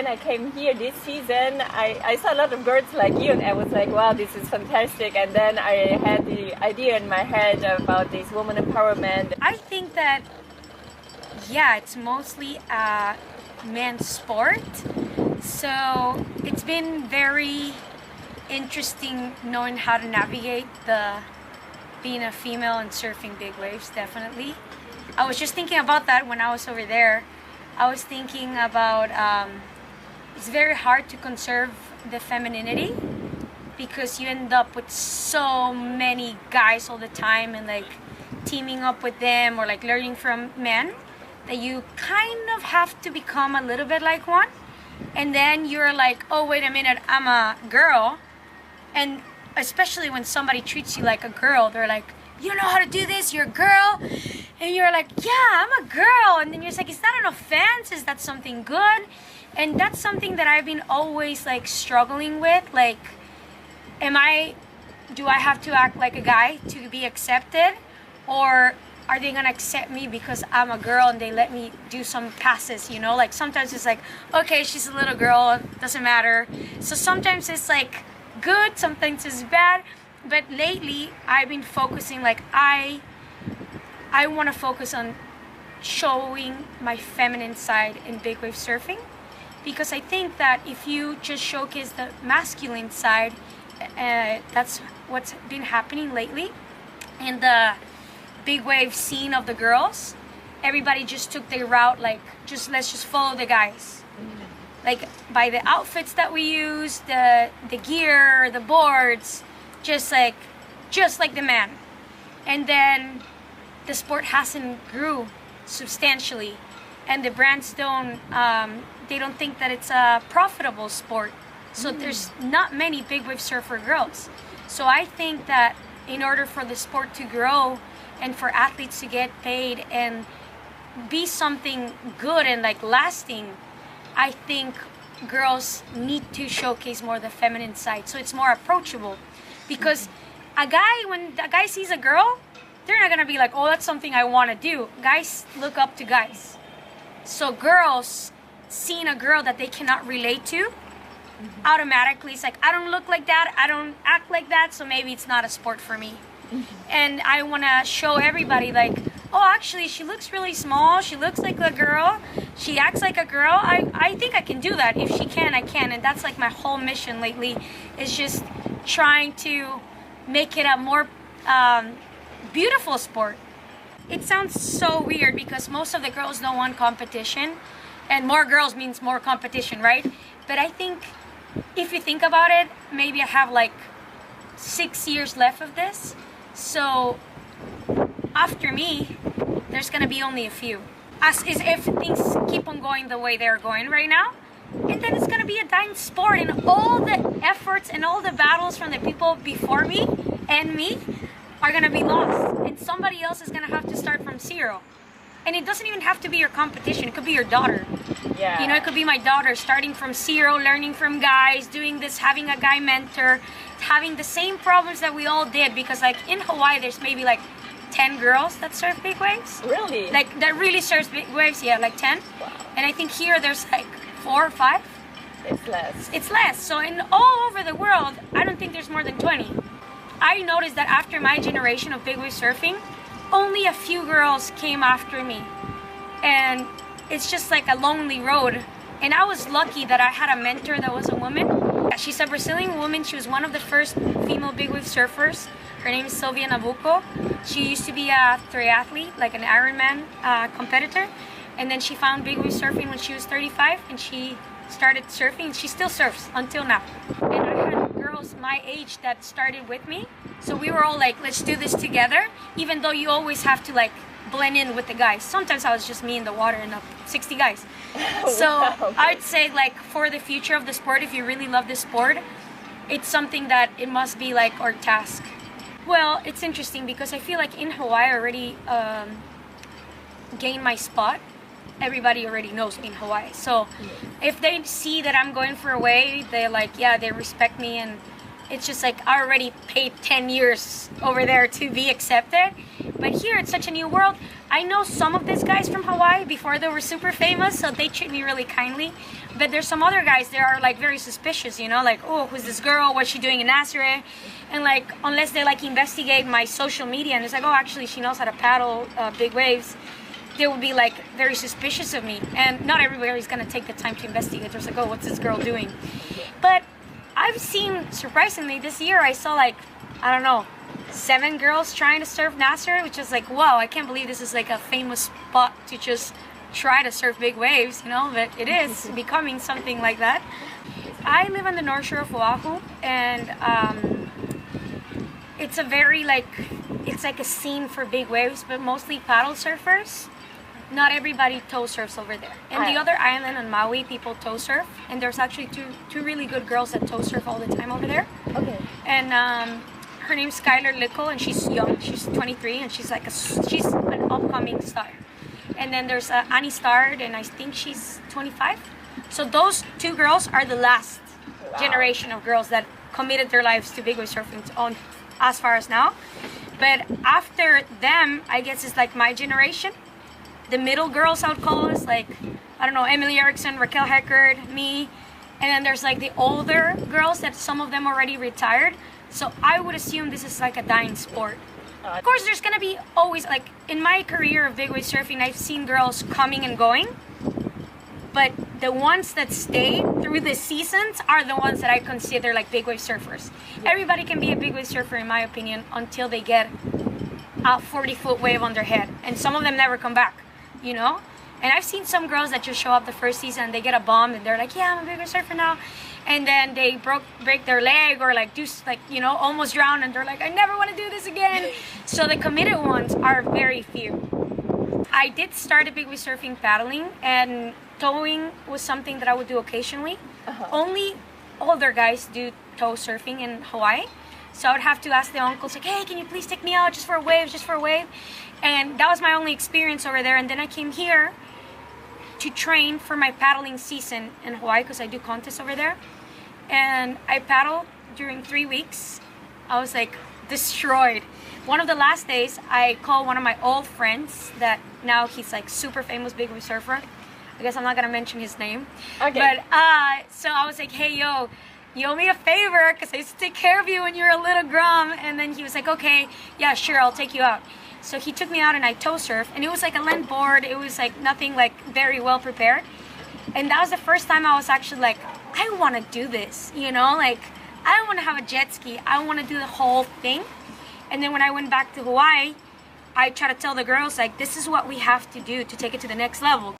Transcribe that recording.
when I came here this season, I saw a lot of girls like you, and I was like, wow, this is fantastic. And then I had the idea in my head about this woman empowerment. I think that, yeah, it's mostly a men's sport. So it's been very interesting knowing how to navigate being a female and surfing big waves, definitely. I was just thinking about that when I was over there. I was thinking about it's very hard to conserve the femininity because you end up with so many guys all the time and like teaming up with them or like learning from men that you kind of have to become a little bit like one. And then you're like, oh, wait a minute, I'm a girl. And especially when somebody treats you like a girl, they're like, you don't know how to do this, you're a girl. And you're like, yeah, I'm a girl. And then you're like, is that an offense? Is that something good? And that's something that I've been always like struggling with. Like, do I have to act like a guy to be accepted? Or are they gonna accept me because I'm a girl and they let me do some passes, you know? Like sometimes it's like, okay, she's a little girl, doesn't matter. So sometimes it's like good, sometimes it's bad. But lately I've been focusing, like I want to focus on showing my feminine side in big wave surfing, because I think that if you just showcase the masculine side, that's what's been happening lately in the big wave scene of the girls. Everybody just took their route, like let's just follow the guys, like by the outfits that we use, the gear, the boards, just like the man. And then the sport hasn't grew substantially, and the brands don't think that it's a profitable sport. So there's not many big wave surfer girls. So I think that in order for the sport to grow and for athletes to get paid and be something good and like lasting, I think girls need to showcase more the feminine side so it's more approachable. Because when a guy sees a girl, they're not gonna be like, oh, that's something I want to do. Guys look up to guys. So girls seeing a girl that they cannot relate to, automatically it's like, I don't look like that, I don't act like that, so maybe it's not a sport for me. And I want to show everybody like, oh, actually she looks really small, she looks like a girl, she acts like a girl, I think I can do that. If she can, I can. And that's like my whole mission lately, is just trying to make it a more beautiful sport. It sounds so weird because most of the girls don't want competition, and more girls means more competition, right? But I think if you think about it, maybe I have like 6 years left of this. So after me, there's gonna be only a few. As is if things keep on going the way they're going right now. And then it's gonna be a dying sport, and all the efforts and all the battles from the people before me and me are gonna be lost. And somebody else is gonna have to start from zero. And it doesn't even have to be your competition, it could be your daughter. Yeah. You know, it could be my daughter starting from zero, learning from guys, doing this, having a guy mentor, having the same problems that we all did. Because like in Hawaii, there's maybe like 10 girls that surf big waves. Really? Like that really surfs big waves, yeah, like 10. Wow. And I think here there's like 4 or 5. It's less. It's less. So in all over the world, I don't think there's more than 20. I noticed that after my generation of big wave surfing, only a few girls came after me. And it's just like a lonely road. And I was lucky that I had a mentor that was a woman. She's a Brazilian woman. She was one of the first female big wave surfers. Her name is Sylvia Nabuco. She used to be a triathlete, like an Ironman competitor. And then she found big wave surfing when she was 35, and she started surfing, and she still surfs until now. And I had girls my age that started with me. So we were all like, let's do this together, even though you always have to like blend in with the guys. Sometimes I was just me in the water and 60 guys. So Wow. I'd say like for the future of the sport, if you really love the sport, it's something that it must be like our task. Well, it's interesting because I feel like in Hawaii I already gained my spot. Everybody already knows me in Hawaii. So if they see that I'm going for a wave, they're like, yeah, they respect me. And it's just like I already paid 10 years over there to be accepted. But here it's such a new world. I know some of these guys from Hawaii before they were super famous, so they treat me really kindly. But there's some other guys that are like very suspicious, you know, like, oh, who's this girl? What's she doing in Nazareth? And like, unless they like investigate my social media and it's like, oh, actually she knows how to paddle big waves, they would be like very suspicious of me. And not everybody's gonna take the time to investigate. There's like, oh, what's this girl doing? But I've seen, surprisingly, this year I saw like, I don't know, 7 girls trying to surf Nazareth, which is like, wow, I can't believe this is like a famous spot to just try to surf big waves, you know, but it is becoming something like that. I live on the North Shore of Oahu, and it's a very like, it's like a scene for big waves, but mostly paddle surfers. Not everybody tow surfs over there. And the other island on Maui, people tow surf, and there's actually two really good girls that tow surf all the time over there. Okay. And her name's Skylar Lickle, and she's young. She's 23, and she's like she's an upcoming star. And then there's Annie Starred, and I think she's 25. So those 2 girls are the last generation of girls that committed their lives to big wave surfing on as far as now. But after them, I guess it's like my generation. The middle girls, I would call us, like, I don't know, Emily Erickson, Raquel Heckard, me. And then there's like the older girls that some of them already retired. So I would assume this is like a dying sport. Of course, there's gonna be always, like, in my career of big wave surfing, I've seen girls coming and going, but the ones that stay through the seasons are the ones that I consider like big wave surfers. Everybody can be a big wave surfer, in my opinion, until they get a 40-foot wave on their head, and some of them never come back, you know? And I've seen some girls that just show up the first season, they get a bomb, and they're like, yeah, I'm a big wave surfer now. And then they break their leg, or like do, like, you know, almost drown, and they're like, I never want to do this again. So the committed ones are very few. I did start a big wave surfing paddling, and towing was something that I would do occasionally. Only older guys do tow surfing in Hawaii. So I would have to ask the uncles, like, hey, can you please take me out just for a wave, just for a wave? And that was my only experience over there. And then I came here to train for my paddling season in Hawaii, because I do contests over there. And I paddled during 3 weeks. I was like destroyed. One of the last days, I called one of my old friends that now he's like super famous big wave surfer. I guess I'm not gonna mention his name. Okay. But so I was like, hey, yo, you owe me a favor, because I used to take care of you when you were a little grum. And then he was like, okay, yeah, sure, I'll take you out. So he took me out and I tow surfed, and it was like a land board. It was like nothing like very well prepared. And that was the first time I was actually like, I want to do this, you know, like I want to have a jet ski. I want to do the whole thing. And then when I went back to Hawaii, I try to tell the girls, like, this is what we have to do to take it to the next level.